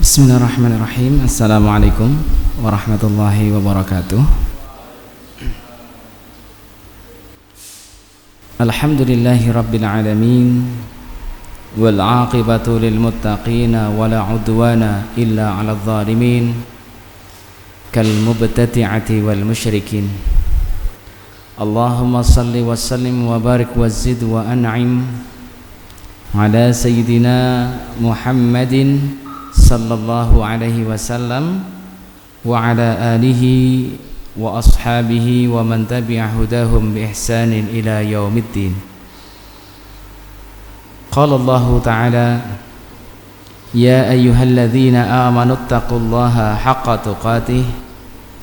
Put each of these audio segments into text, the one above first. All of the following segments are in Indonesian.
Bismillahirrahmanirrahim. Assalamualaikum warahmatullahi wabarakatuh. Alhamdulillahi rabbil alamin, wal aqibatu lil muttaqina wala udwana illa 'alal zalimin kal mubtadi'ati wal musyrikin. Allahumma salli wa sallim wa barik wa zid wa an'im ala sayyidina Muhammadin sallallahu alaihi wasallam wa ala alihi wa ashabihi wa man tabi'a hudahum bi ihsanin ila yaumiddin. Qala Allah ta'ala ya ayyuhalladzina amanu taqullaha haqqa tuqatih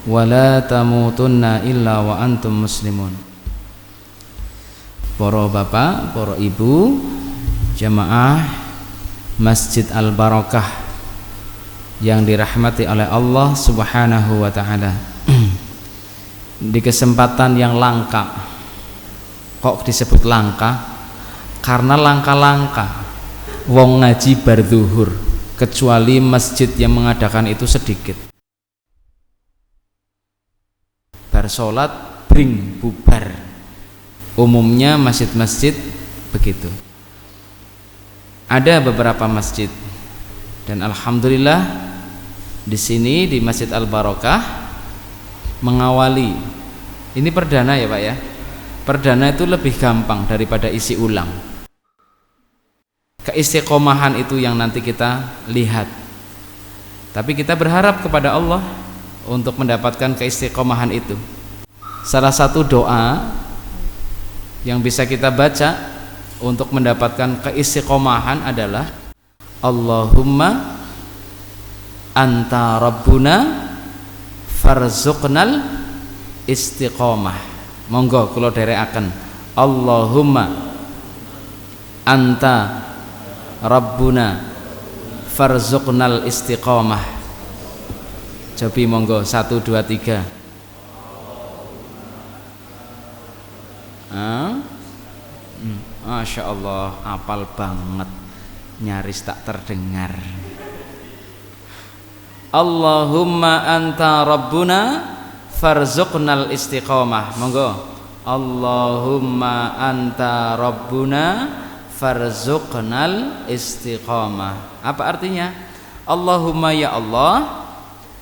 wa la tamutunna illa wa antum muslimun. Para bapak, para ibu, jamaah Masjid Al-Barakah yang dirahmati oleh Allah Subhanahu wa ta'ala. Di kesempatan yang langka. Kok disebut langka? Karena langka-langka wong ngaji bar zuhur, kecuali masjid yang mengadakan itu sedikit. Bar salat bring bubar. Umumnya masjid-masjid begitu. Ada beberapa masjid, dan alhamdulillah di sini di Masjid Al-Barakah mengawali. Ini perdana ya Pak ya. Perdana itu lebih gampang daripada isi ulang. Keistiqomahan itu yang nanti kita lihat. Tapi kita berharap kepada Allah untuk mendapatkan keistiqomahan itu. Salah satu doa yang bisa kita baca untuk mendapatkan keistiqomahan adalah Allahumma anta rabbuna farzuqnal istiqomah. Monggo kula dherekaken. Allahumma anta rabbuna farzuqnal istiqomah. Cobi monggo 1 2 3. Masya Allah, apal banget, nyaris tak terdengar. Allahumma anta rabbuna farzuqnal istiqomah. Monggo. Allahumma anta rabbuna farzuqnal istiqomah. Apa artinya? Allahumma ya Allah,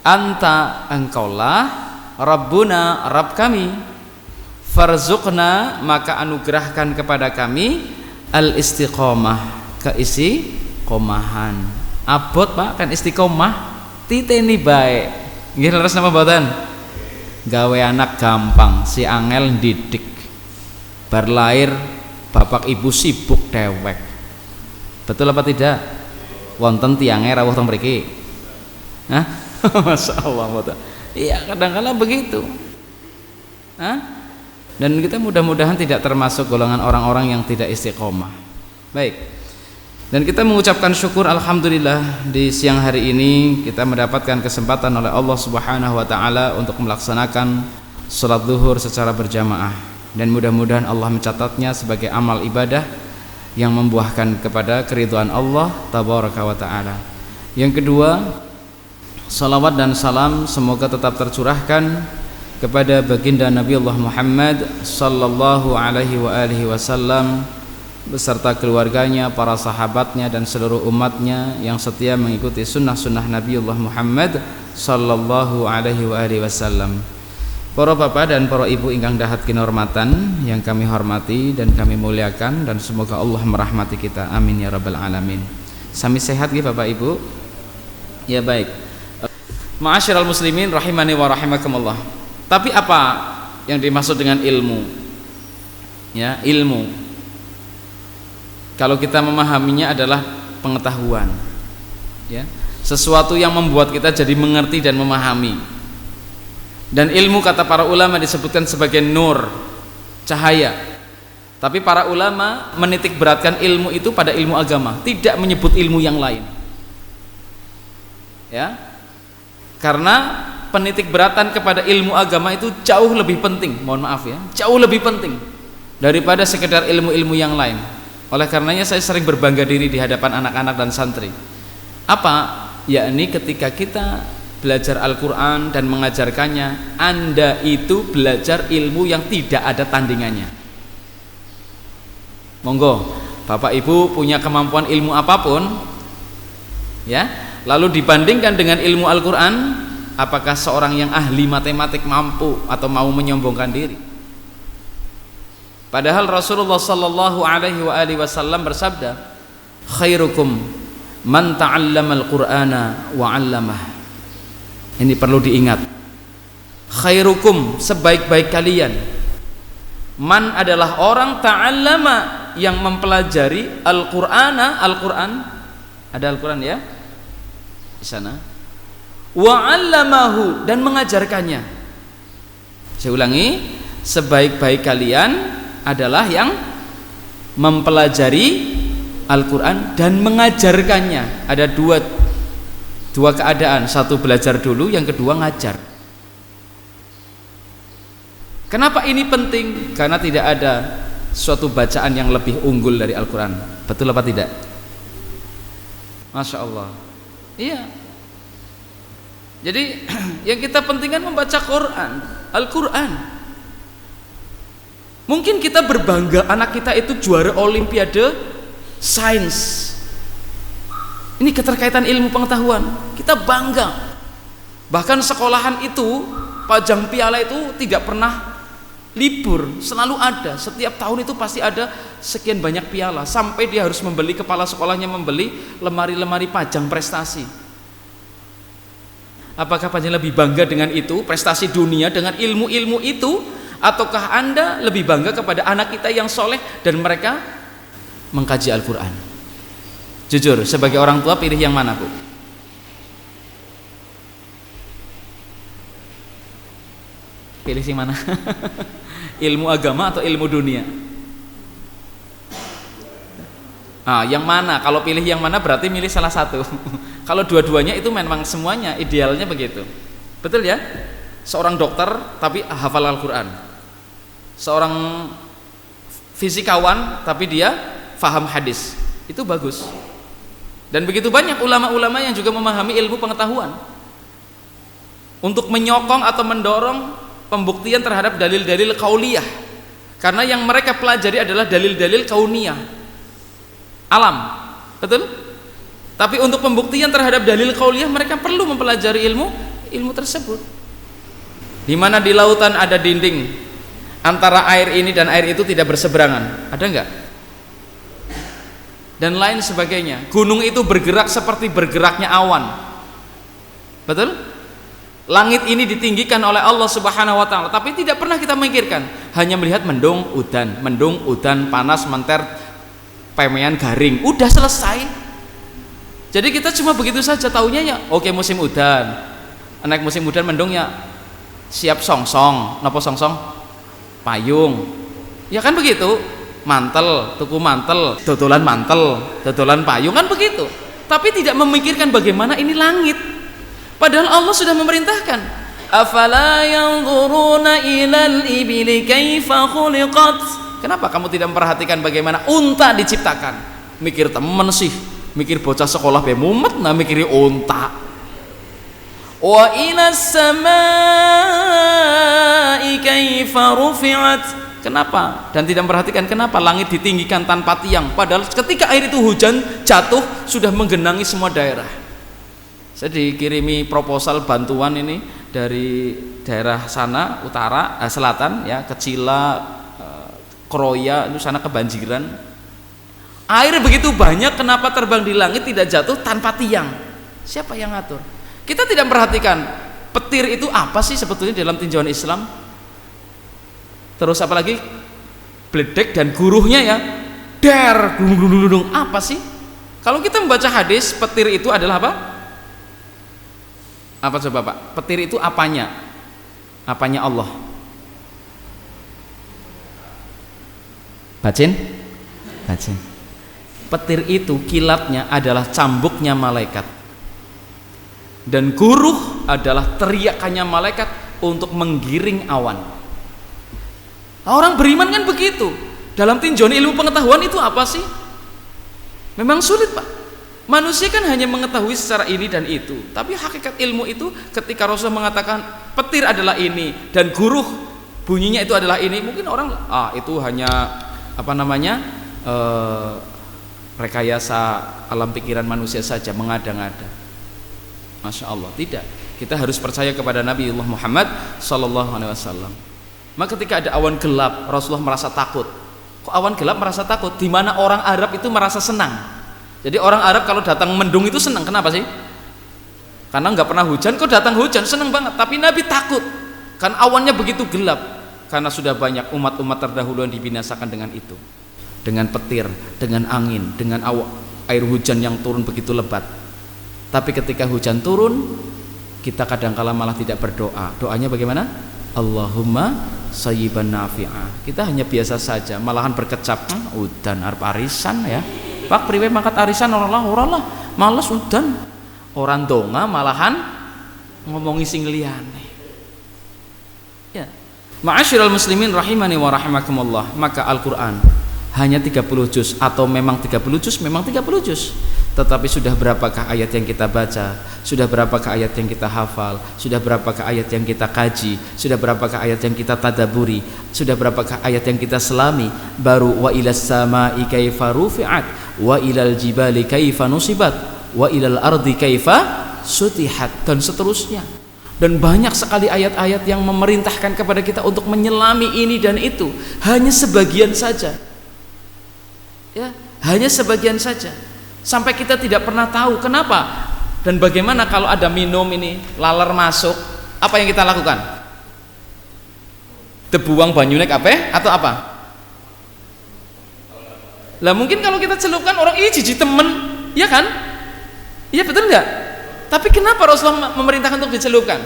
anta engkaulah, rabbuna rabb kami, farzuqna maka anugerahkan kepada kami al istiqomah, keistiqomahan. Abot Pak kan istiqomah titeni baik. Nggih leres napa mboten? Gawe anak gampang, si angel didik. Bar lahir bapak ibu sibuk dewek. Betul apa tidak? Wonten tiange rawuh teng mriki. Hah? Masyaallah mboten. Iya, kadang-kadang begitu. Hah? Dan kita mudah-mudahan tidak termasuk golongan orang-orang yang tidak istiqomah. Baik. Dan kita mengucapkan syukur alhamdulillah di siang hari ini kita mendapatkan kesempatan oleh Allah Subhanahu wa taala untuk melaksanakan salat zuhur secara berjamaah, dan mudah-mudahan Allah mencatatnya sebagai amal ibadah yang membuahkan kepada keridhaan Allah tabaraka wa taala. Yang kedua, salawat dan salam semoga tetap tercurahkan kepada baginda Nabi Allah Muhammad sallallahu alaihi wa alihi wasallam beserta keluarganya, para sahabatnya dan seluruh umatnya yang setia mengikuti sunnah-sunnah Nabi Allah Muhammad sallallahu alaihi wa alihi wasallam. Para bapak dan para ibu ingkang dahat kinurmatan yang kami hormati dan kami muliakan, dan semoga Allah merahmati kita, amin ya rabbal alamin. Sami sehat nggih Bapak Ibu? Ya baik. Ma'asyiral muslimin rahimani wa rahimakumullah. Tapi apa yang dimaksud dengan ilmu? Ya, ilmu. Kalau kita memahaminya adalah pengetahuan. Ya, sesuatu yang membuat kita jadi mengerti dan memahami. Dan ilmu kata para ulama disebutkan sebagai nur, cahaya. Tapi para ulama menitik beratkan ilmu itu pada ilmu agama, tidak menyebut ilmu yang lain. Ya. Karena penitik beratan kepada ilmu agama itu jauh lebih penting, mohon maaf ya, jauh lebih penting daripada sekedar ilmu-ilmu yang lain. Oleh karenanya saya sering berbangga diri di hadapan anak-anak dan santri. Apa? yakni ketika kita belajar Al-Quran dan mengajarkannya, Anda itu belajar ilmu yang tidak ada tandingannya. Monggo, Bapak Ibu punya kemampuan ilmu apapun, ya, lalu dibandingkan dengan ilmu Al-Quran, apakah seorang yang ahli matematik mampu atau mau menyombongkan diri? Padahal Rasulullah sallallahu alaihi wasallam bersabda, khairukum man ta'allama al-Qur'ana wa 'allamah. Ini perlu diingat. Khairukum, sebaik-baik kalian. Man adalah orang ta'allama, yang mempelajari Al-Qur'ana, Al-Qur'an. Ada Al-Qur'an ya? Di sana. Wa 'allamahu, dan mengajarkannya. Saya ulangi, sebaik-baik kalian adalah yang mempelajari Al-Quran dan mengajarkannya. Ada dua keadaan, satu belajar dulu, yang kedua ngajar. Kenapa ini penting? Karena tidak ada suatu bacaan yang lebih unggul dari Al-Quran. Betul apa tidak? Masya Allah. Iya. Jadi yang kita pentingkan membaca Quran, Al-Quran. Mungkin kita berbangga anak kita itu juara olimpiade sains. Ini keterkaitan ilmu pengetahuan, kita bangga. Bahkan sekolahan itu pajang piala itu tidak pernah libur, selalu ada. Setiap tahun itu pasti ada sekian banyak piala, sampai dia harus membeli, kepala sekolahnya membeli lemari-lemari pajang prestasi. Apakah Panjang lebih bangga dengan itu, prestasi dunia dengan ilmu-ilmu itu, ataukah Anda lebih bangga kepada anak kita yang soleh dan mereka mengkaji Al-Quran? Jujur, sebagai orang tua pilih yang mana, Bu? Pilih yang mana? Ilmu agama atau ilmu dunia? Yang mana? Kalau pilih yang mana berarti milih salah satu. Kalau dua-duanya itu memang semuanya idealnya begitu. Betul ya? Seorang dokter tapi hafal Al-Quran, seorang fisikawan tapi dia faham hadis, itu bagus. Dan begitu banyak ulama-ulama yang juga memahami ilmu pengetahuan untuk menyokong atau mendorong pembuktian terhadap dalil-dalil kauliyah, karena yang mereka pelajari adalah dalil-dalil kauniyah, alam, betul? Tapi untuk pembuktian terhadap dalil kauliyah mereka perlu mempelajari ilmu tersebut. Di mana di lautan ada dinding antara air ini dan air itu tidak berseberangan, ada enggak? Dan lain sebagainya. Gunung itu bergerak seperti bergeraknya awan, betul? Langit ini ditinggikan oleh Allah Subhanahu wa ta'ala, tapi tidak pernah kita memikirkan, hanya melihat mendung udan, panas menter, pemean garing, udah selesai. Jadi kita cuma begitu saja taunya ya, oke musim udan, naik musim udan mendung ya siap songsong, napa songsong? Payung, ya kan begitu. Mantel, tuku mantel, dodolan payung, kan begitu. Tapi tidak memikirkan bagaimana ini langit. Padahal Allah sudah memerintahkan, afala yanzuruna ilal ibili kaifa khuliqat. Kenapa kamu tidak memperhatikan bagaimana unta diciptakan? Mikir temen sih, mikir bocah sekolah be mumet, nah mikiri unta. Wa ilas samai kaifa rufi'at. Kenapa? Dan tidak memperhatikan kenapa langit ditinggikan tanpa tiang, padahal ketika air itu hujan jatuh sudah menggenangi semua daerah. Saya dikirimi proposal bantuan ini dari daerah sana utara, selatan ya, Kecila, Kroya, itu sana kebanjiran. Air begitu banyak, kenapa terbang di langit tidak jatuh tanpa tiang? Siapa yang ngatur? Kita tidak memperhatikan petir itu apa sih sebetulnya dalam tinjauan Islam. Terus apalagi bledek dan guruhnya ya, der, dung, apa sih? Kalau kita membaca hadis, petir itu adalah apa? Apa coba Pak? Petir itu apanya? Apanya Allah? Bacin? Petir itu kilatnya adalah cambuknya malaikat, dan guruh adalah teriakannya malaikat untuk menggiring awan. Orang beriman kan begitu. Dalam tinjauan ilmu pengetahuan itu apa sih? Memang sulit, Pak. Manusia kan hanya mengetahui secara ini dan itu, tapi hakikat ilmu itu ketika Rasulullah mengatakan petir adalah ini dan guruh bunyinya itu adalah ini, mungkin orang itu hanya apa namanya rekayasa alam pikiran manusia saja, mengada-ngada. Masya Allah, tidak. Kita harus percaya kepada Nabiullah Muhammad sallallahu alaihi wasallam. Maka ketika ada awan gelap, Rasulullah merasa takut. Kok awan gelap merasa takut? Di mana orang Arab itu merasa senang. Jadi orang Arab kalau datang mendung itu senang. Kenapa sih? Karena nggak pernah hujan, kok datang hujan, senang banget. Tapi Nabi takut, kan awannya begitu gelap. Karena sudah banyak umat-umat terdahulu yang dibinasakan dengan itu, dengan petir, dengan angin, dengan air hujan yang turun begitu lebat. Tapi ketika hujan turun, kita kadang-kala malah tidak berdoa. Doanya bagaimana? Allahumma sayyiban nafi'ah. Kita hanya biasa saja, malahan berkecap, udan arep arisan ya. Pak priwe mangkat arisan ora lah, males udan. Orang donga malahan ngomongi sing liyane. Ya. Ma'asyiral muslimin rahimani wa rahimakumullah, maka Al-Qur'an hanya 30 juz atau memang 30 juz, memang 30 juz. Tetapi sudah berapakah ayat yang kita baca? Sudah berapakah ayat yang kita hafal? Sudah berapakah ayat yang kita kaji? Sudah berapakah ayat yang kita tadaburi? Sudah berapakah ayat yang kita selami? Baru wa ilas samai kaifa rufi'at wa ilal jibali kaifa nusibat wa ilal ardi kaifa sutihat, dan seterusnya. Dan banyak sekali ayat-ayat yang memerintahkan kepada kita untuk menyelami ini dan itu. Hanya sebagian saja. Ya, hanya sebagian saja. Sampai kita tidak pernah tahu kenapa dan bagaimana kalau ada minum ini laler masuk, apa yang kita lakukan? Debuang banyunek apa atau apa? Lah mungkin kalau kita celupkan orang ini jijik temen, ya kan? Iya betul nggak? Tapi kenapa Rasulullah memerintahkan untuk dicelupkan?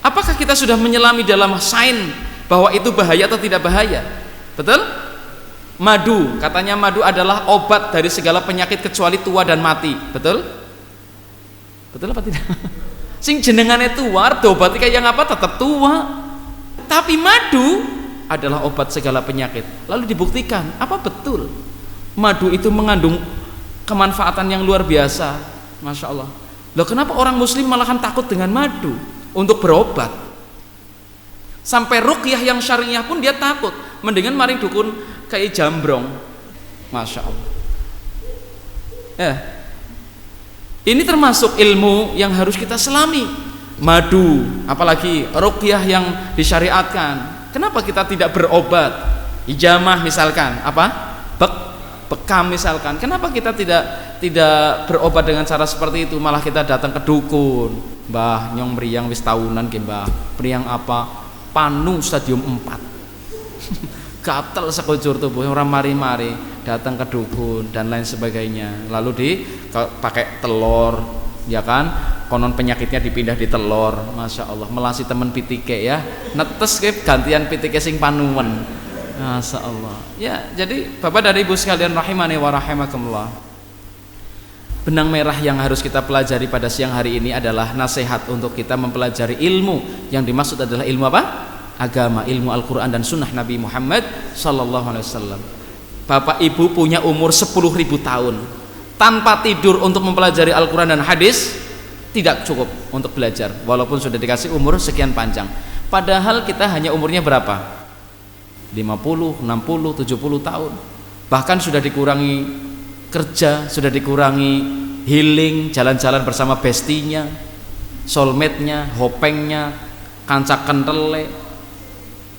Apakah kita sudah menyelami dalam sign bahwa itu bahaya atau tidak bahaya? Betul? Madu, katanya madu adalah obat dari segala penyakit kecuali tua dan mati. Betul? Betul apa tidak? Sing jenengane tua, diobati kayak yang apa tetap tua. Tapi madu adalah obat segala penyakit. Lalu dibuktikan, apa betul? Madu itu mengandung kemanfaatan yang luar biasa. Masya Allah. Loh kenapa orang muslim malahan takut dengan madu untuk berobat? Sampai ruqyah yang syariah pun dia takut. Mendingan maring dukun kayak jambrong. Masya Allah. Ini termasuk ilmu yang harus kita selami. Madu, apalagi ruqyah yang disyariatkan. Kenapa kita tidak berobat? Hijamah misalkan, apa? Bekam misalkan. Kenapa kita tidak berobat dengan cara seperti itu? Malah kita datang ke dukun. Mbah nyong meriang wis tahunan ke mbah. Meriang apa? Panu stadium 4. Gatel sekujur tubuh, orang mari-mari datang ke dukun dan lain sebagainya, lalu pakai telur, ya kan, konon penyakitnya dipindah di telur. Masya Allah, melasi temen pitike ya, netes ke gantian pitike sing panuwen. Masya Allah ya. Jadi bapak dan ibu sekalian rahimani wa rahimakumullah, benang merah yang harus kita pelajari pada siang hari ini adalah nasihat untuk kita mempelajari ilmu. Yang dimaksud adalah ilmu apa? Agama, ilmu Al-Quran dan Sunnah Nabi Muhammad Sallallahu Alaihi Wasallam. Bapak ibu punya umur 10.000 tahun tanpa tidur untuk mempelajari Al-Quran dan hadis tidak cukup untuk belajar, walaupun sudah dikasih umur sekian panjang. Padahal kita hanya umurnya berapa? 50, 60, 70 tahun. Bahkan sudah dikurangi kerja, sudah dikurangi healing, jalan-jalan bersama bestinya, soulmate-nya, hopengnya, kanca kentele.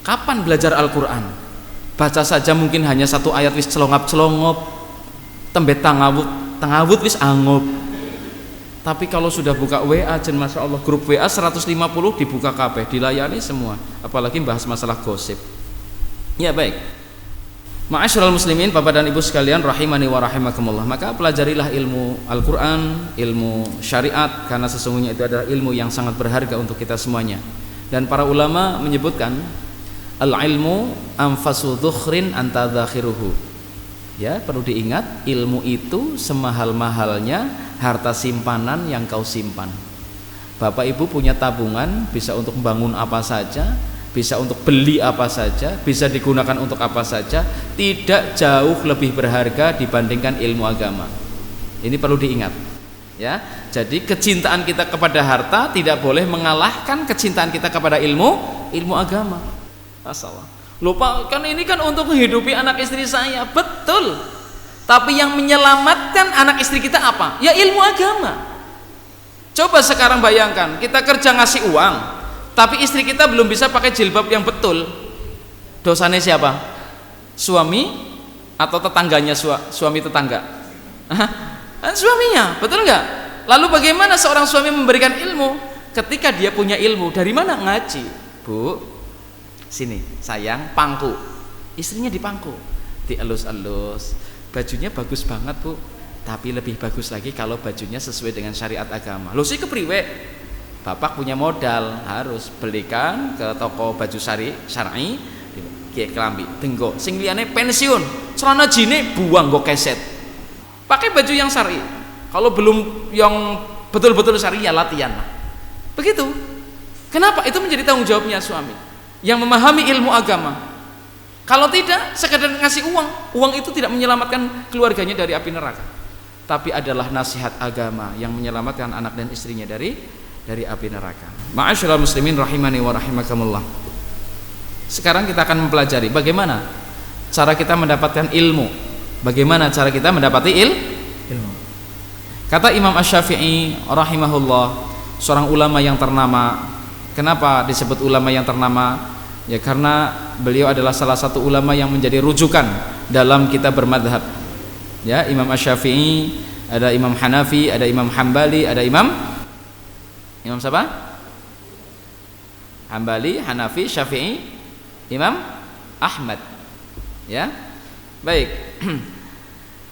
Kapan belajar Al-Quran? Baca saja mungkin hanya satu ayat wis celongap-celongop, tembe tangawut wis angop. Tapi kalau sudah buka WA, jen Masya Allah, grup WA 150 dibuka kabeh, dilayani semua. Apalagi bahas masalah gosip. Ya baik, ma'asyiral muslimin, bapak dan ibu sekalian rahimani wa rahimakumullah, maka pelajarilah ilmu Al-Quran, ilmu syariat, karena sesungguhnya itu adalah ilmu yang sangat berharga untuk kita semuanya. Dan para ulama menyebutkan al-ilmu anfasu dhukhrin anta dzakhiruhu. Ya, perlu diingat, ilmu itu semahal-mahalnya harta simpanan yang kau simpan. Bapak ibu punya tabungan bisa untuk membangun apa saja, bisa untuk beli apa saja, bisa digunakan untuk apa saja, tidak jauh lebih berharga dibandingkan ilmu agama. Ini perlu diingat, ya. Jadi kecintaan kita kepada harta tidak boleh mengalahkan kecintaan kita kepada ilmu agama. Masalah. Lupa kan ini kan untuk menghidupi anak istri saya, betul. Tapi yang menyelamatkan anak istri kita apa? Ya ilmu agama. Coba sekarang bayangkan, kita kerja ngasih uang, tapi istri kita belum bisa pakai jilbab yang betul. Dosanya siapa? Suami atau tetangganya? Suami tetangga? Suaminya, betul nggak? Lalu bagaimana seorang suami memberikan ilmu? Ketika dia punya ilmu, dari mana? Ngaji. Bu, sini sayang, pangku. Istrinya dipangku, dielus-elus. Bajunya bagus banget bu, tapi lebih bagus lagi kalau bajunya sesuai dengan syariat agama. Lu sih kepriwe? Bapak punya modal, harus belikan ke toko baju syar'i, kayak kelambi, tenggo. Sing liyane pensiun, celana jine buang go keset. Pakai baju yang syar'i. Kalau belum yang betul-betul syar'i ya latihan lah. Begitu. Kenapa? Itu menjadi tanggung jawabnya suami yang memahami ilmu agama. Kalau tidak, sekedar ngasih uang itu tidak menyelamatkan keluarganya dari api neraka. Tapi adalah nasihat agama yang menyelamatkan anak dan istrinya dari api neraka. Ma'asyiral muslimin rahimani wa rahimakumullah. Sekarang kita akan mempelajari bagaimana cara kita mendapatkan ilmu. Bagaimana cara kita mendapati ilmu. Kata Imam Asy-Syafi'i rahimahullah, seorang ulama yang ternama. Kenapa disebut ulama yang ternama? Ya karena beliau adalah salah satu ulama yang menjadi rujukan dalam kita bermadhab. Ya, Imam Asy-Syafi'i, ada Imam Hanafi, ada Imam Hambali, ada Imam siapa? Hambali, Hanafi, Syafi'i, Imam Ahmad. Ya. Baik.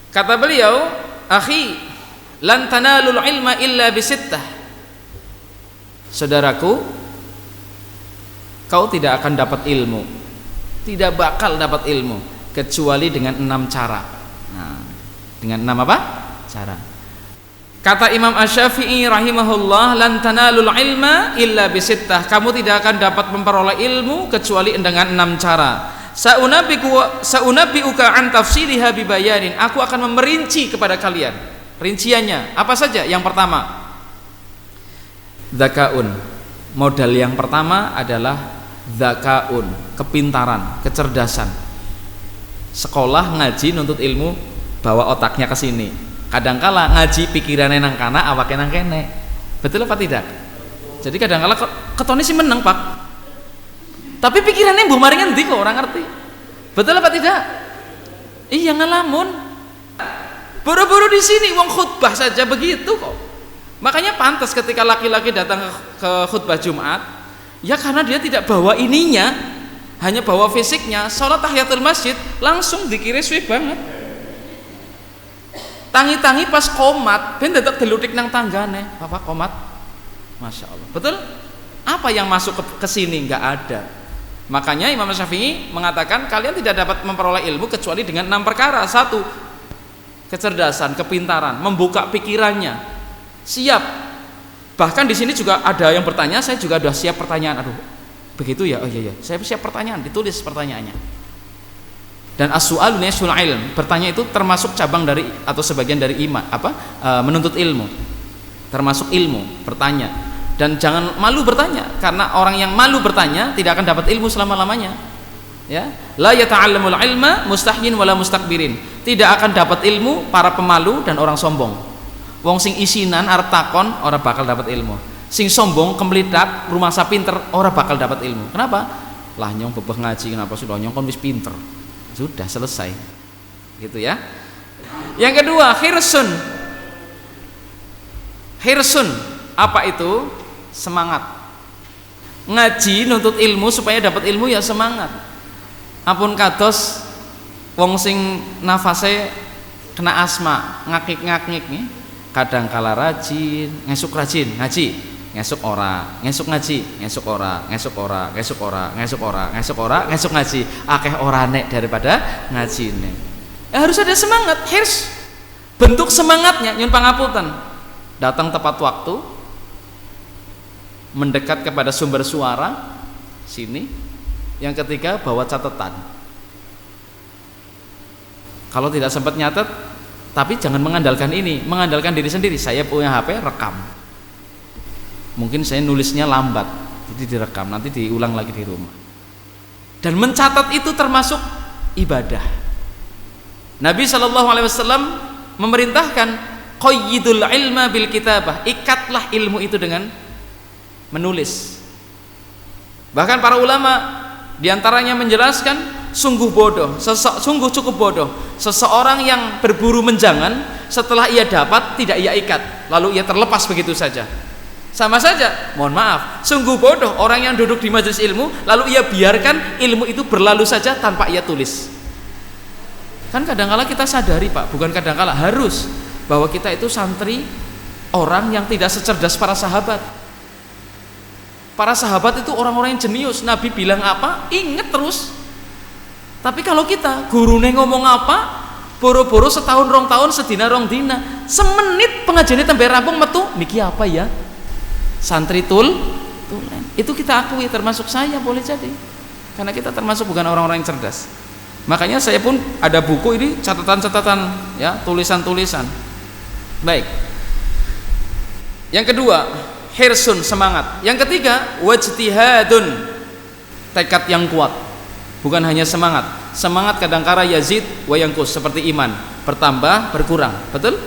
Kata beliau, "Akhi, lan tanalul ilma illa bisittah." Saudaraku, kau tidak akan dapat ilmu. Tidak bakal dapat ilmu kecuali dengan 6 cara. Nah, dengan 6 apa? Cara. Kata Imam Asy-Syafi'i rahimahullah, lan tanalul ilma illa bisittah. Kamu tidak akan dapat memperoleh ilmu kecuali dengan 6 cara. Sa'unabbi'uka an tafsiliha bibayanin. Aku akan memerinci kepada kalian rinciannya. Apa saja? Yang pertama, dzakaun. Modal yang pertama adalah dzakaun, kepintaran, kecerdasan. Sekolah ngaji nuntut ilmu, bawa otaknya ke sini. Kadangkala ngaji pikirannya nang kana, awaknya nang kene. Betul apa tidak? Jadi kadangkala ketone sih meneng, Pak. Tapi pikirannya mbuh maring endi kok orang ngerti. Betul apa tidak? Iya ngalamun. Buru-buru di sini wong khutbah saja begitu kok. Makanya pantas ketika laki-laki datang ke khutbah Jumat, ya karena dia tidak bawa ininya, hanya bawa fisiknya. Salat tahiyatul masjid langsung dikira suwe banget. Tangi-tangi pas komat, ben dadak delutik nang tanggane. Bapak komat. Masya Allah. Betul? Apa yang masuk ke sini? Enggak ada. Makanya Imam Syafi'i mengatakan kalian tidak dapat memperoleh ilmu kecuali dengan 6 perkara. 1, kecerdasan, kepintaran, membuka pikirannya. Siap. Bahkan di sini juga ada yang bertanya, saya juga sudah siap pertanyaan. Aduh, begitu ya? Oh iya, saya siap pertanyaan, ditulis pertanyaannya. Dan as-su'alu nisful ilm, bertanya itu termasuk cabang dari atau sebagian dari iman, menuntut ilmu. Termasuk ilmu, bertanya. Dan jangan malu bertanya, karena orang yang malu bertanya tidak akan dapat ilmu selama-lamanya. Ya, la yata'allamul ilma mustahyin wala mustakbirin. Tidak akan dapat ilmu para pemalu dan orang sombong. Wong sing isinan arep takon ora bakal dapat ilmu. Sing sombong kemlitak rumah sa pinter ora bakal dapat ilmu. Kenapa? Lah nyong bebeh ngaji, kenapa sudah nyong kon wis pinter. Sudah selesai. Gitu ya. Yang kedua, hirsun. Hirsun, apa itu? Semangat. Ngaji nuntut ilmu supaya dapat ilmu ya semangat. Ampun kados wong sing nafase kena asma, ngakik-ngakik nih. Kadang kala rajin, ngesuk rajin ngaji, ngesuk ora, ngesuk ngaji, ngesuk ora, ngesuk ora, ngesuk ora, ngesuk ora, ngesuk ora, ngesuk ngaji. Akeh orane daripada ngajine. Harus ada semangat, hirs. Bentuk semangatnya nyun pangapunten. Datang tepat waktu, mendekat kepada sumber suara sini, Yang ketiga, bawa catatan. Kalau tidak sempat nyatet, tapi jangan mengandalkan ini, mengandalkan diri sendiri. Saya punya HP, rekam. Mungkin saya nulisnya lambat, jadi direkam, nanti diulang lagi di rumah. Dan mencatat itu termasuk ibadah. Nabi SAW memerintahkan qayyidul ilma bil kitabah, ikatlah ilmu itu dengan menulis. Bahkan para ulama diantaranya menjelaskan sungguh cukup bodoh seseorang yang berburu menjangan, setelah ia dapat tidak ia ikat, lalu ia terlepas begitu saja. Sama saja, mohon maaf, sungguh bodoh orang yang duduk di majelis ilmu lalu ia biarkan ilmu itu berlalu saja tanpa ia tulis. Kan kadangkala kita sadari Pak, bukan kadangkala, harus, bahwa kita itu santri orang yang tidak secerdas para sahabat. Para sahabat itu orang-orang yang jenius, Nabi bilang apa, inget terus. Tapi kalau kita, gurune ngomong apa, boro-boro setahun rong tahun, sedina rong dina, semenit pengajiannya tembe rampung metu, niki apa ya? Santri tulen. Itu kita akui, termasuk saya boleh jadi. Karena kita termasuk bukan orang-orang yang cerdas. Makanya saya pun ada buku ini, catatan-catatan, ya, tulisan-tulisan. Baik. Yang kedua, hirsun, semangat. Yang ketiga, wajtihadun, tekad yang kuat. Bukan hanya semangat. Semangat kadangkala yazid wa yanqus, seperti iman, bertambah berkurang. Betul?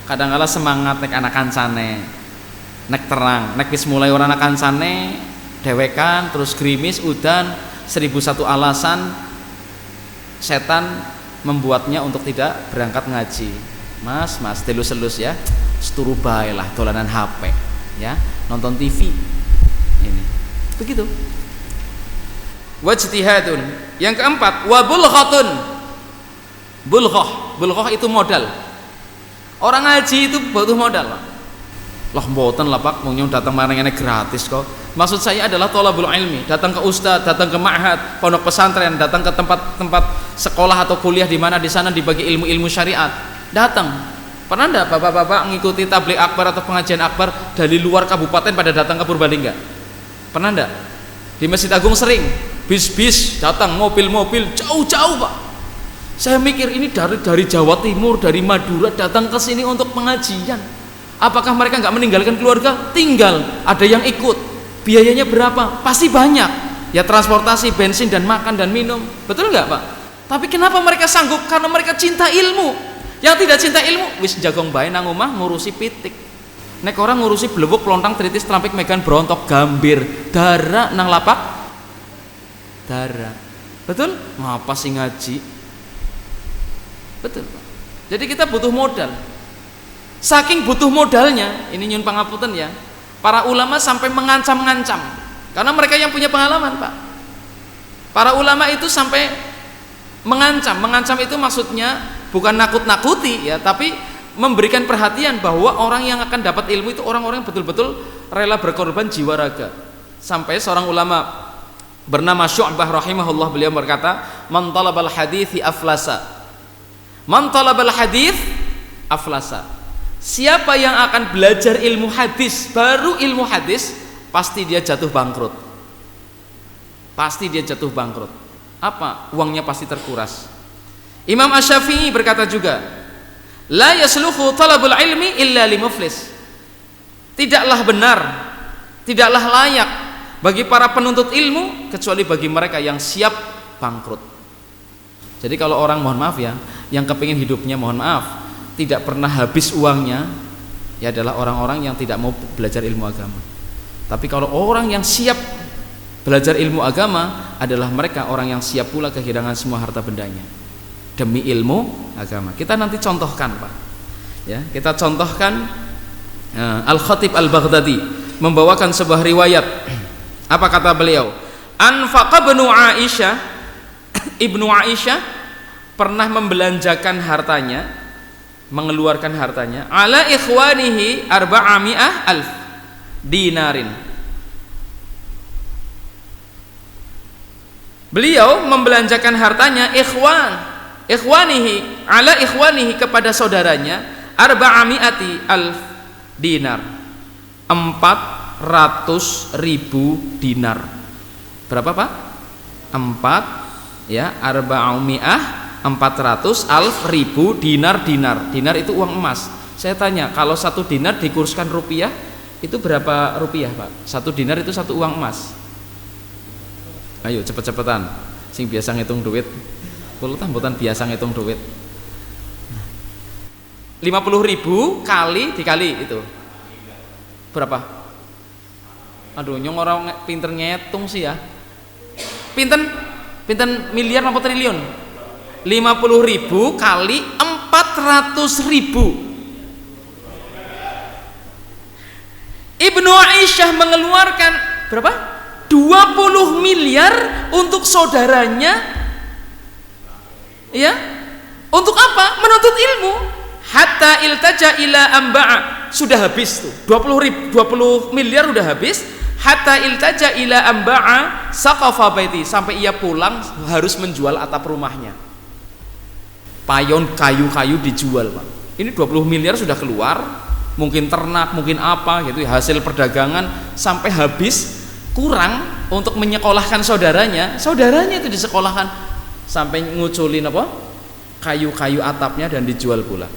Kadangkala semangat nek anak kancane, nek terang, nek wis mulai ora anak kancane, dewekan terus gerimis udan, 1001 alasan setan membuatnya untuk tidak berangkat ngaji. Mas telus-elus ya, seturu bae lah dolanan HP, ya, nonton TV. Ini. Begitu. Wajtihadun. Yang keempat, wa bulghatun. Bulghah itu modal. Orang ngaji itu butuh modal, Pak. Lah mboten lah Pak, mung datang marang-marang gratis kok. Maksud saya adalah thalabul ilmi, datang ke ustadz, datang ke ma'had, pondok pesantren, datang ke tempat-tempat sekolah atau kuliah di mana di sana dibagi ilmu-ilmu syariat. Datang. Pernah enggak bapak-bapak mengikuti tabligh akbar atau pengajian akbar dari luar kabupaten pada datang ke Purbalingga? Pernah enggak? Di Masjid Agung sering, bis-bis datang, mobil-mobil jauh-jauh Pak. Saya mikir ini dari Jawa Timur, dari Madura datang ke sini untuk pengajian. Apakah mereka nggak meninggalkan keluarga? Tinggal, ada yang ikut. Biayanya berapa? Pasti banyak. Ya transportasi, bensin dan makan dan minum. Betul nggak Pak? Tapi kenapa mereka sanggup? Karena mereka cinta ilmu. Yang tidak cinta ilmu, wis jagong bae nang omah ngurusi pitik. Nek orang ngurusi blebuk, lontang, tritis, trampik, megan, brontok, gambir, dara nang lapak dara. Betul? Ngapa sih ngaji? Betul Pak. Jadi kita butuh modal. Saking butuh modalnya, ini nyun pangapunten ya, para ulama sampai mengancam-ngancam, karena mereka yang punya pengalaman Pak. Para ulama itu sampai mengancam itu maksudnya bukan nakut-nakuti ya, tapi memberikan perhatian bahwa orang yang akan dapat ilmu itu orang-orang yang betul-betul rela berkorban jiwa raga. Sampai seorang ulama bernama Syu'bah rahimahullah, beliau berkata, man talabal hadithi aflasa. Man talabal hadith aflasa. Siapa yang akan belajar ilmu hadis, baru ilmu hadis, pasti dia jatuh bangkrut. Pasti dia jatuh bangkrut. Apa? Uangnya pasti terkuras. Imam Asy-Syafi'i berkata juga, la yasluhu talabul ilmi illa limuflis. Tidaklah benar, tidaklah layak bagi para penuntut ilmu kecuali bagi mereka yang siap bangkrut. Jadi kalau orang, mohon maaf ya, yang kepingin hidupnya, mohon maaf, tidak pernah habis uangnya, ya adalah orang-orang yang tidak mau belajar ilmu agama. Tapi kalau orang yang siap belajar ilmu agama adalah mereka orang yang siap pula kehilangan semua harta bendanya demi ilmu agama. Kita nanti contohkan Pak, ya, kita contohkan Al-Khatib Al-Baghdadi membawakan sebuah riwayat. Apa kata beliau? Anfaqa Ibnu Aisyah pernah membelanjakan hartanya, mengeluarkan hartanya ala ikhwanihi 400,000 dinarin. Beliau membelanjakan hartanya ikhwanihi ala ikhwanihi kepada saudaranya 400,000 dinar, 400.000 dinar. Berapa Pak? 4 ya, arba'umi'ah 400 alf ribu dinar. Dinar itu uang emas. Saya tanya, kalau 1 dinar dikurskan rupiah itu berapa rupiah, Pak? 1 dinar itu 1 uang emas. Ayo cepet-cepetan. Sing biasa ngitung duit. Kulo tambutan biasa ngitung duit. 50.000 dikali itu berapa? Aduh, nyong orang pinter ngitung sih ya. Pinten miliar apa triliun? 50.000 kali 400.000. Ibnu Aisyah mengeluarkan berapa? 20 miliar untuk saudaranya. Ya. Untuk apa? Menuntut ilmu. Hatta iltaja ila amba'a. Sudah habis tuh. 20 miliar udah habis. Hatta iltaja ila amba'a saqafa baiti. Sampai ia pulang harus menjual atap rumahnya. Payon kayu-kayu dijual, Pak. Ini 20 miliar sudah keluar. Mungkin ternak, mungkin apa gitu, hasil perdagangan sampai habis, kurang untuk menyekolahkan saudaranya itu disekolahkan sampai nguculin apa? Kayu-kayu atapnya dan dijual pula.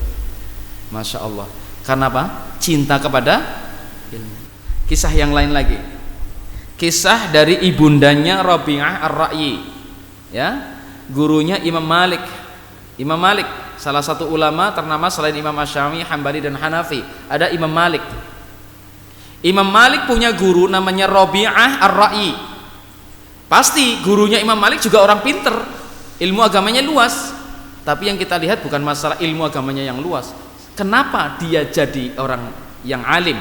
Masya Allah. Karena apa? Cinta kepada ilmu. Kisah yang lain lagi. Kisah dari ibundanya Rabi'ah Ar-Ra'yi. Ya, gurunya Imam Malik. Imam Malik, salah satu ulama ternama selain Imam Asy-Syafi'i, Hambali dan Hanafi, ada Imam Malik. Imam Malik punya guru namanya Rabi'ah Ar-Ra'yi. Pasti gurunya Imam Malik juga orang pinter, ilmu agamanya luas. Tapi yang kita lihat bukan masalah ilmu agamanya yang luas. Kenapa dia jadi orang yang alim?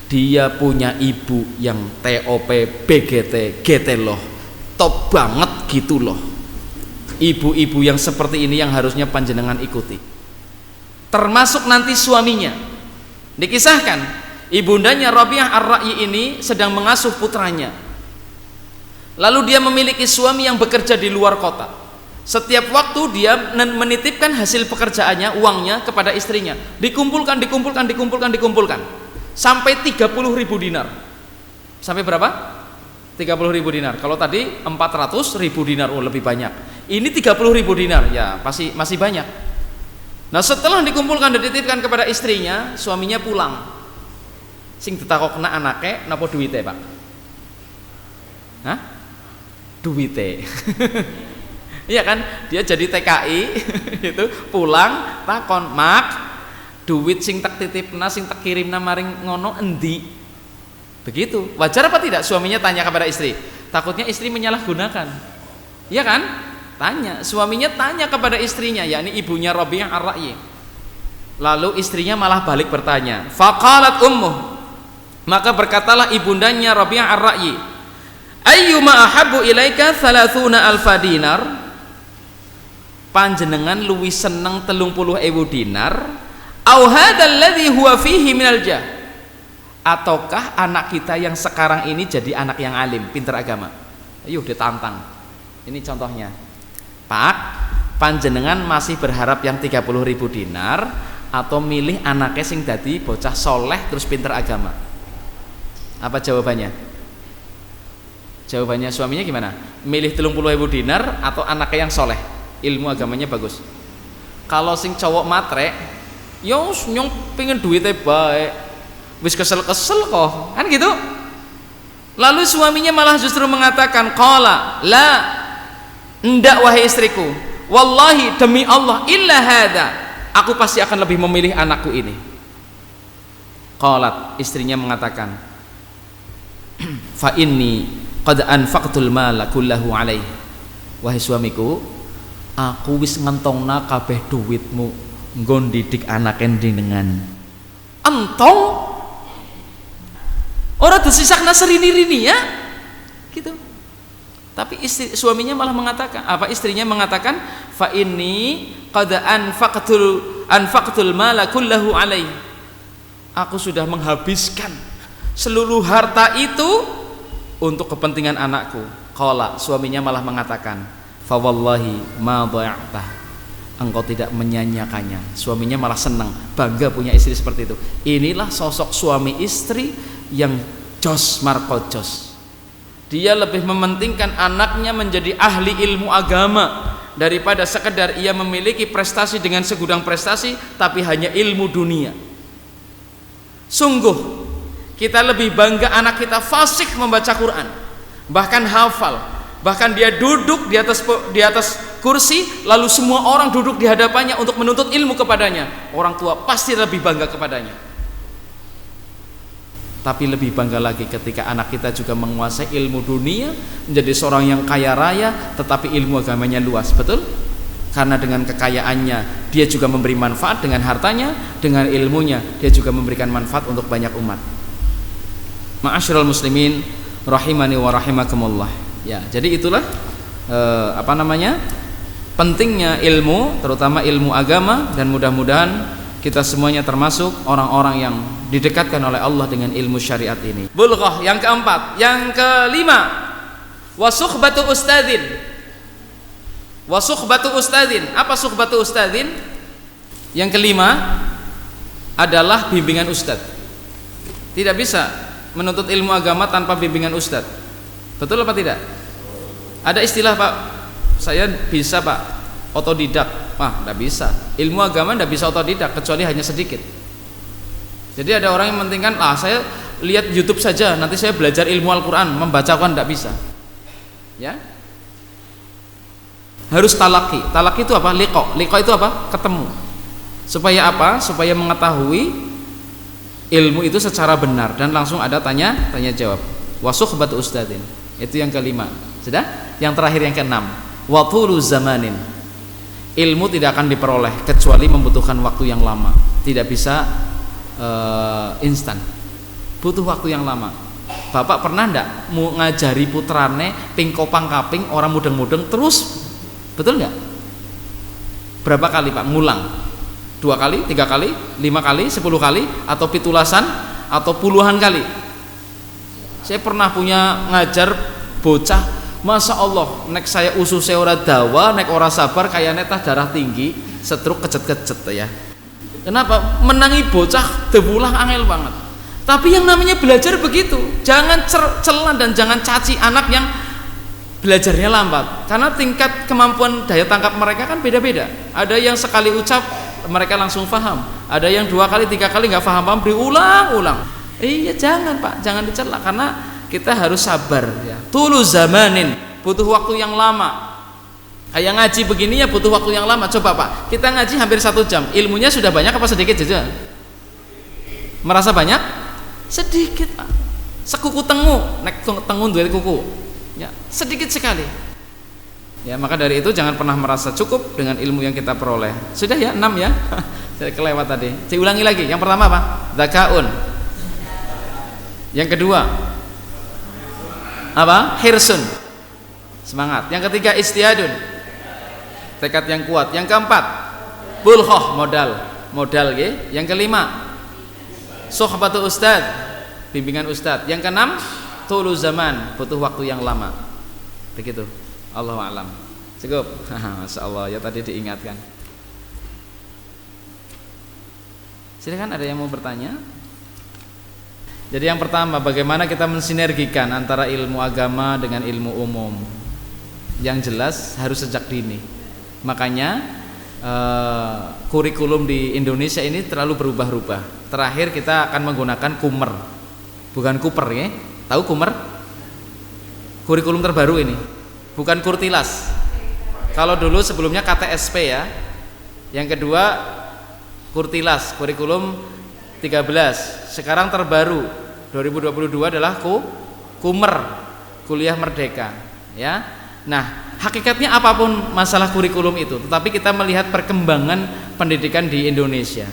Dia punya ibu yang TOP, BGT, GT loh, top banget gitu loh. Ibu-ibu yang seperti ini yang harusnya panjenengan ikuti. Termasuk nanti suaminya. Dikisahkan, ibundanya Rabi'ah Ar-Ra'yi ini sedang mengasuh putranya. Lalu dia memiliki suami yang bekerja di luar kota. Setiap waktu dia menitipkan hasil pekerjaannya, uangnya kepada istrinya. Dikumpulkan. Sampai 30.000 dinar. Sampai berapa? 30.000 dinar. Kalau tadi 400.000 dinar, oh lebih banyak. Ini 30.000 dinar, ya masih banyak. Nah, setelah dikumpulkan dan dititipkan kepada istrinya, suaminya pulang. Sing ditakokna anake napa duwite, Pak? Hah? Duwite. Iya kan? Dia jadi TKI itu pulang takon, "Mak, duit sing tak titipna, sing tak kirimna maring ngono endi?" Begitu. Wajar apa tidak suaminya tanya kepada istri? Takutnya istri menyalahgunakan. Iya kan? Tanya, suaminya tanya kepada istrinya, yakni ibunya Rabi'ah Ar-Ra'yi. Lalu istrinya malah balik bertanya. Faqalat ummuh, maka berkatalah ibundanya Rabi'ah Ar-Ra'yi, ayyuma ahabbu ilaika 30.000 dinar? Panjenengan luwih seneng 30.000 dinar au hadzal ladzi huwa fihi minal jah? Ataukah anak kita yang sekarang ini jadi anak yang alim, pinter agama? Ayo ditantang. Ini contohnya. Pak, panjenengan masih berharap yang 30.000 dinar atau milih anaknya sing dadi bocah soleh terus pinter agama? Apa jawabannya? Jawabannya suaminya gimana? Milih 30.000 dinar atau anaknya yang soleh, ilmu agamanya bagus? Kalau sing cowok matre, yo nyong pengen duitnya baik, wis kesel-kesel kok, kan gitu. Lalu suaminya malah justru mengatakan, qala la, ndak wahai istriku, wallahi demi Allah, illa hada, aku pasti akan lebih memilih anakku ini. Qalat, istrinya mengatakan, fa inni qad anfaqtul mala kullahu alaihi. Wahai suamiku, aku wis ngentongna kabeh duitmu nggon didik anak jenengan. Entong ora disisakna serini-rini ya gitu. Tapi suaminya malah mengatakan apa, istrinya mengatakan fa inni qad anfaqtul mala kullahu alaihi, aku sudah menghabiskan seluruh harta itu untuk kepentingan anakku. Qala, suaminya malah mengatakan fa wallahi ma dha'ta, engkau tidak menyanyiakannya. Suaminya malah senang, bangga punya istri seperti itu. Inilah sosok suami istri yang jos marko jos. Dia lebih mementingkan anaknya menjadi ahli ilmu agama daripada sekedar ia memiliki prestasi dengan segudang prestasi tapi hanya ilmu dunia. Sungguh kita lebih bangga anak kita fasik membaca Quran, bahkan hafal, bahkan dia duduk di atas kursi lalu semua orang duduk di hadapannya untuk menuntut ilmu kepadanya. Orang tua pasti lebih bangga kepadanya. Tapi lebih bangga lagi ketika anak kita juga menguasai ilmu dunia, menjadi seorang yang kaya raya tetapi ilmu agamanya luas. Betul? Karena dengan kekayaannya dia juga memberi manfaat, dengan hartanya, dengan ilmunya dia juga memberikan manfaat untuk banyak umat. Ma'asyiral muslimin rahimani wa rahimakumullah. Ya, jadi itulah pentingnya ilmu, terutama ilmu agama, dan mudah-mudahan kita semuanya termasuk orang-orang yang didekatkan oleh Allah dengan ilmu syariat ini. Bulghah yang keempat. Yang kelima, wasukhbatu ustadzin. Wasukhbatu ustadzin. Apa sukhbatu ustadzin? Yang kelima adalah bimbingan ustadz. Tidak bisa menuntut ilmu agama tanpa bimbingan ustadz. Betul apa tidak? Ada istilah, Pak, saya bisa, Pak, otodidak. Wah, tidak bisa. Ilmu agama tidak bisa otodidak kecuali hanya sedikit. Jadi ada orang yang mementingkan, saya lihat YouTube saja, nanti saya belajar ilmu Al-Quran, membaca Quran, tidak bisa. Ya, harus talaki. Talaki itu apa? Liqa. Liqa itu apa? Ketemu. Supaya apa? Supaya mengetahui ilmu itu secara benar dan langsung ada tanya jawab. Wasukhbatu ustadzin. Itu yang kelima. Sudah? Yang terakhir yang keenam. Wa thulu zamanin. Ilmu tidak akan diperoleh kecuali membutuhkan waktu yang lama. Tidak bisa instan. Butuh waktu yang lama. Bapak pernah ndak mau ngajari putrane ping kopang kaping orang mudeng-mudeng terus? Betul nggak? Berapa kali, Pak, ngulang? 2 kali, 3 kali, 5 kali, 10 kali, atau pitulasan, atau puluhan kali? Saya pernah punya ngajar bocah, Masya Allah, nek saya ususnya ora dawa, nek ora sabar, kayaknya tah darah tinggi, stroke kejet-kejet ya. Kenapa? Menangi bocah debulah angel banget. Tapi yang namanya belajar begitu, jangan celah dan jangan caci anak yang belajarnya lambat, karena tingkat kemampuan daya tangkap mereka kan beda-beda. Ada yang sekali ucap mereka langsung paham, ada yang 2 kali 3 kali nggak paham diulang-ulang. Iya, jangan, Pak, jangan dicela, karena kita harus sabar ya. Tulu zamanin, butuh waktu yang lama. Kayak ngaji begini ya butuh waktu yang lama. Coba, Pak, kita ngaji hampir 1 jam, ilmunya sudah banyak apa sedikit saja? Merasa banyak? Sedikit, Pak. Sekuku tengu, nek tengu duwe kuku. Ya, sedikit sekali. Ya, maka dari itu jangan pernah merasa cukup dengan ilmu yang kita peroleh. Sudah ya, 6 ya. Saya kelewat tadi. Saya ulangi lagi. Yang pertama apa? Dzakaun. Yang kedua apa? Hirsun, semangat. Yang ketiga istihadun, tekad yang kuat. Yang keempat bulghah, modal ya. Yang kelima suhbatu ustad, bimbingan ustad. Yang keenam tulu zaman, butuh waktu yang lama. Begitu. Allahu a'lam. Cukup. Masya Allah ya, tadi diingatkan. Silakan, ada yang mau bertanya? Jadi yang pertama, bagaimana kita mensinergikan antara ilmu agama dengan ilmu umum? Yang jelas harus sejak dini. Makanya kurikulum di Indonesia ini terlalu berubah-ubah. Terakhir kita akan menggunakan Kumer, bukan Kuper ya. Tahu Kumer? Kurikulum terbaru ini, bukan Kurtilas. Kalau dulu sebelumnya KTSP ya. Yang kedua Kurtilas, kurikulum 13. Sekarang terbaru 2022 adalah Kumer, kuliah merdeka ya. Nah, hakikatnya apapun masalah kurikulum itu, tetapi kita melihat perkembangan pendidikan di Indonesia.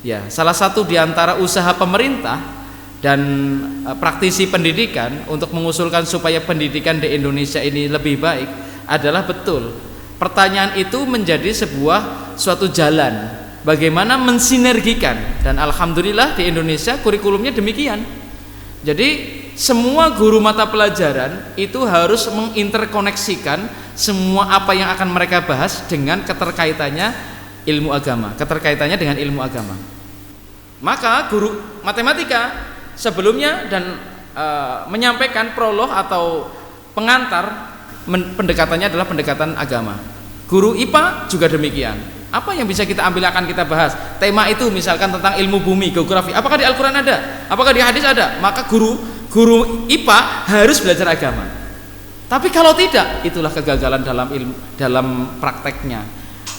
Ya, salah satu di antara usaha pemerintah dan praktisi pendidikan untuk mengusulkan supaya pendidikan di Indonesia ini lebih baik adalah betul. Pertanyaan itu menjadi suatu jalan bagaimana mensinergikan, dan alhamdulillah di Indonesia kurikulumnya demikian. Jadi semua guru mata pelajaran itu harus menginterkoneksikan semua apa yang akan mereka bahas dengan keterkaitannya ilmu agama, keterkaitannya dengan ilmu agama. Maka guru matematika sebelumnya dan menyampaikan prolog atau pengantar, pendekatannya adalah pendekatan agama. Guru IPA juga demikian. Apa yang bisa kita ambil akan kita bahas. Tema itu misalkan tentang ilmu bumi, geografi. Apakah di Al-Quran ada? Apakah di hadis ada? Maka guru IPA harus belajar agama. Tapi kalau tidak, itulah kegagalan dalam ilmu, dalam prakteknya.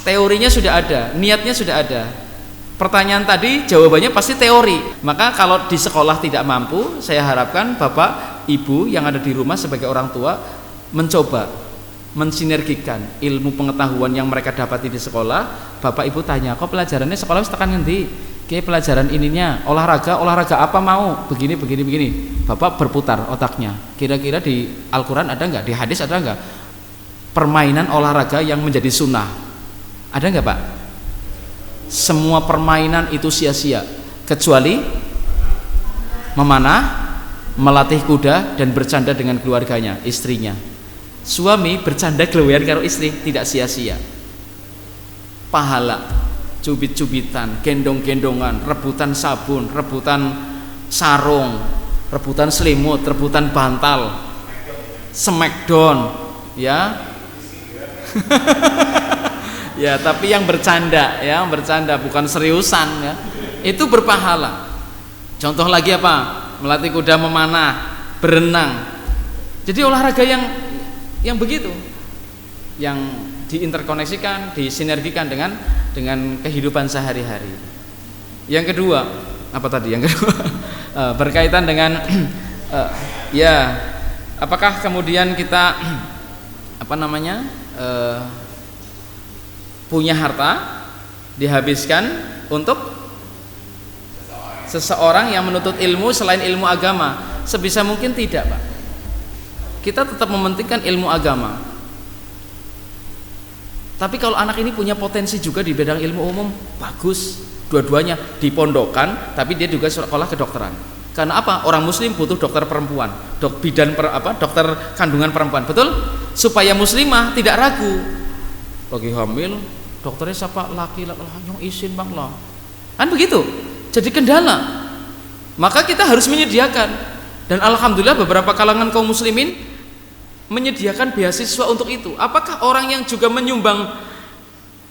Teorinya sudah ada, niatnya sudah ada. Pertanyaan tadi jawabannya pasti teori. Maka kalau di sekolah tidak mampu, saya harapkan Bapak, Ibu yang ada di rumah sebagai orang tua mencoba mensinergikan ilmu pengetahuan yang mereka dapati di sekolah. Bapak Ibu tanya, kok pelajarannya sekolah wis tekan ngendi? Kayak pelajaran ininya olahraga apa mau? Begini. Bapak berputar otaknya. Kira-kira di Al-Quran ada nggak? Di hadis ada nggak? Permainan olahraga yang menjadi sunnah. Ada nggak, Pak? Semua permainan itu sia-sia kecuali memanah, melatih kuda dan bercanda dengan keluarganya, istrinya. Suami bercanda gelewean karo istri tidak sia-sia. Pahala, cubit-cubitan, gendong-gendongan, rebutan sabun, rebutan sarung, rebutan selimut, rebutan bantal, smackdown, ya. Ya, tapi yang bercanda, ya, bercanda bukan seriusan, ya. Itu berpahala. Contoh lagi apa? Melatih kuda, memanah, berenang. Jadi olahraga yang begitu, yang diinterkoneksikan, disinergikan dengan kehidupan sehari-hari. Yang kedua, apa tadi? Yang kedua berkaitan dengan ya, apakah kemudian kita punya harta dihabiskan untuk seseorang yang menuntut ilmu selain ilmu agama? Sebisa mungkin tidak, Pak. Kita tetap mementingkan ilmu agama. Tapi kalau anak ini punya potensi juga di bidang ilmu umum, bagus. Dua-duanya dipondokkan, tapi dia juga sekolah kedokteran. Karena apa? Orang muslim butuh dokter perempuan, dokter kandungan perempuan. Betul? Supaya muslimah tidak ragu. Lagi hamil, dokternya siapa? Laki, yang izin Bang lah. Kan begitu. Jadi kendala. Maka kita harus menyediakan. Dan alhamdulillah beberapa kalangan kaum muslimin menyediakan beasiswa untuk itu. Apakah orang yang juga menyumbang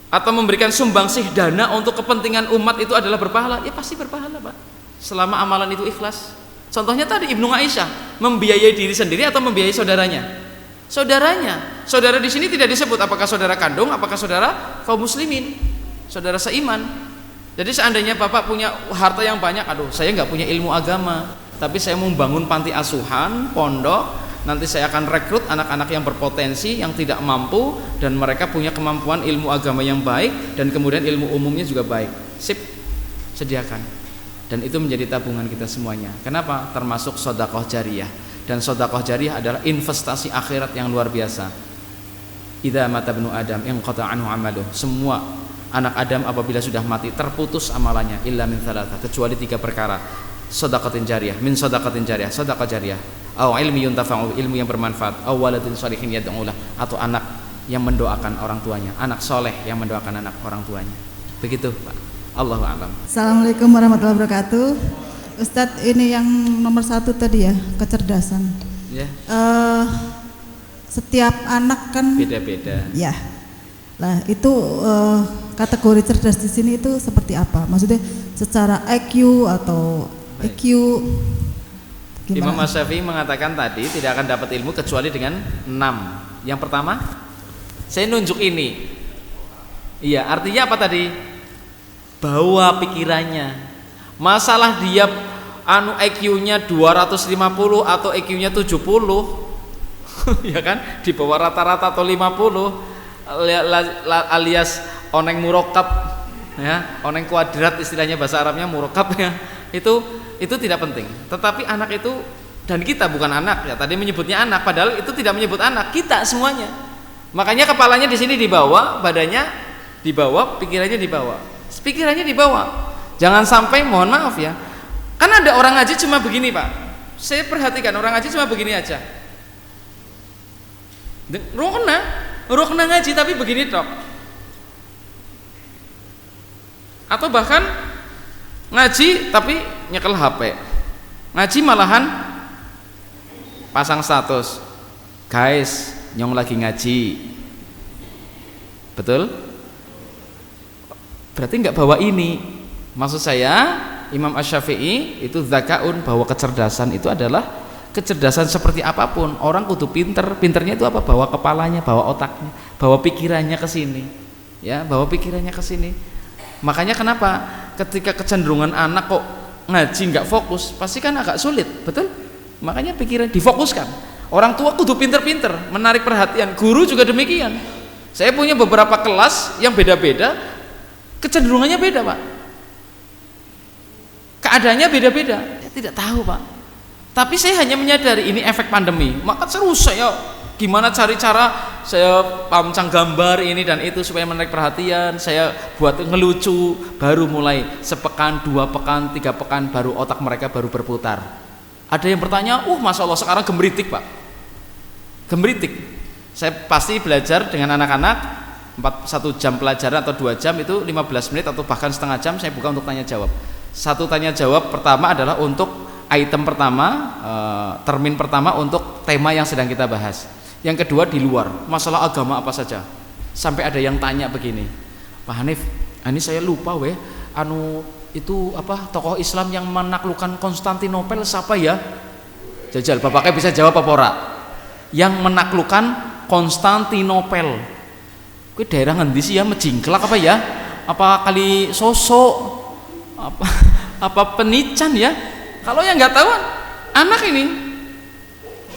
atau memberikan sumbangsih dana untuk kepentingan umat itu adalah berpahala? Ya pasti berpahala, Pak, selama amalan itu ikhlas. Contohnya tadi Ibnu Aisyah membiayai diri sendiri atau membiayai saudaranya? Saudara di sini tidak disebut apakah saudara kandung, apakah saudara kaum muslimin, saudara seiman. Jadi seandainya Bapak punya harta yang banyak, aduh saya nggak punya ilmu agama, tapi saya mau membangun panti asuhan, pondok, nanti saya akan rekrut anak-anak yang berpotensi, yang tidak mampu, dan mereka punya kemampuan ilmu agama yang baik, dan kemudian ilmu umumnya juga baik. Sip, sediakan. Dan itu menjadi tabungan kita semuanya. Kenapa? Termasuk sedekah jariyah. Dan sedekah jariyah adalah investasi akhirat yang luar biasa. Idza mata ibnu Adam inqata anhu amaluh. Semua anak Adam apabila sudah mati terputus amalannya illa min thalatha, kecuali 3 perkara. Sedekatin jariyah, min sedekatin jariyah, sedekah jariyah, au ilmi yuntafa'u, ilmu yang bermanfaat, au waladin shalihin yad'ulah, atau anak yang mendoakan orang tuanya, anak soleh yang mendoakan anak orang tuanya. Begitu, Pak. Allahu a'lam. Assalamualaikum warahmatullahi wabarakatuh. Ustadz, ini yang nomor 1 tadi ya, kecerdasan. Ya. Setiap anak kan beda-beda. Ya. Nah, itu kategori cerdas di sini itu seperti apa? Maksudnya secara IQ atau EQ? Gimana? Imam Syafi'i mengatakan tadi tidak akan dapat ilmu kecuali dengan 6. Yang pertama, saya nunjuk ini. Iya, artinya apa tadi? Bawa pikirannya. Masalah dia IQ-nya 250 atau IQ-nya 70, ya kan? Di bawah rata-rata atau 50, alias oneng murokab, ya, oneng kuadrat istilahnya bahasa Arabnya murokab, ya. Itu tidak penting. Tetapi anak itu, dan kita bukan anak ya, tadi menyebutnya anak padahal itu tidak menyebut anak, kita semuanya. Makanya kepalanya di sini dibawa, badannya dibawa, pikirannya dibawa. Jangan sampai, mohon maaf ya, kan ada orang ngaji cuma begini, Pak. Saya perhatikan orang ngaji cuma begini aja. Rukna ngaji tapi begini tok. Atau bahkan ngaji tapi nyekel HP. Ngaji malahan pasang status, guys, nyong lagi ngaji. Betul? Berarti nggak bawa ini. Maksud saya, Imam Asy-Syafi'i itu zakaun, bahwa kecerdasan itu adalah kecerdasan seperti apapun. Orang kudu pinter. Pinternya itu apa? Bawa kepalanya, bawa otaknya, bawa pikirannya ke sini. Ya, bawa pikirannya ke sini. Makanya kenapa ketika kecenderungan anak kok ngaji nggak fokus, pasti kan agak sulit, betul? Makanya pikiran difokuskan. Orang tua kudu pinter-pinter, menarik perhatian. Guru juga demikian. Saya punya beberapa kelas yang beda-beda, kecenderungannya beda, Pak. Keadaannya beda-beda. Saya tidak tahu, Pak. Tapi saya hanya menyadari ini efek pandemi. Maka terus saya gimana cari cara, saya pancang gambar ini dan itu supaya menarik perhatian, saya buat ngelucu, baru mulai sepekan, 2 pekan, 3 pekan, baru otak mereka baru berputar. Ada yang bertanya, Masya Allah sekarang gemeritik, Pak. Gemeritik. Saya pasti belajar dengan anak-anak 1 jam pelajaran atau 2 jam itu 15 menit atau bahkan setengah jam saya buka untuk tanya jawab. Satu tanya jawab pertama adalah untuk item pertama, termin pertama untuk tema yang sedang kita bahas. Yang kedua di luar, masalah agama apa saja. Sampai ada yang tanya begini, Pak Hanif, ini saya lupa itu apa tokoh Islam yang menaklukkan Konstantinopel siapa ya? Jajal, bapaknya bisa jawab apa ora? Yang menaklukkan Konstantinopel. Kuwi daerah ngendi sih ya? Mejingklak apa ya? Apa kali sosok? Apa Penican ya? Kalau yang nggak tahu, anak ini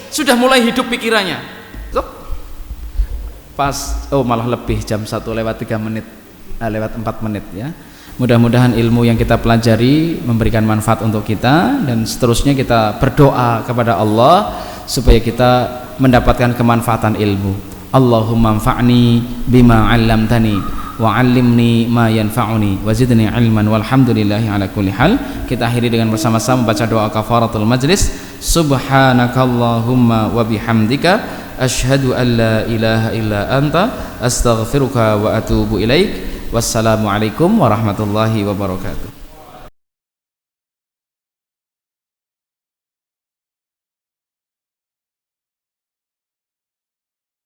sudah mulai hidup pikirannya. Pas, malah lebih jam 1 lewat 3 menit, lewat 4 menit ya. Mudah-mudahan ilmu yang kita pelajari memberikan manfaat untuk kita, dan seterusnya kita berdoa kepada Allah supaya kita mendapatkan kemanfaatan ilmu. Allahumma anfa'ni bima 'allamtani wa 'allimni ma yanfa'uni wa zidni 'ilman walhamdulillahi ala kulli hal. Kita akhiri dengan bersama-sama membaca doa kafaratul majlis. Subhanakallahumma wa bihamdika asyhadu an la ilaha illa anta astaghfiruka wa atubu ilaik. Wassalamualaikum warahmatullahi wabarakatuh.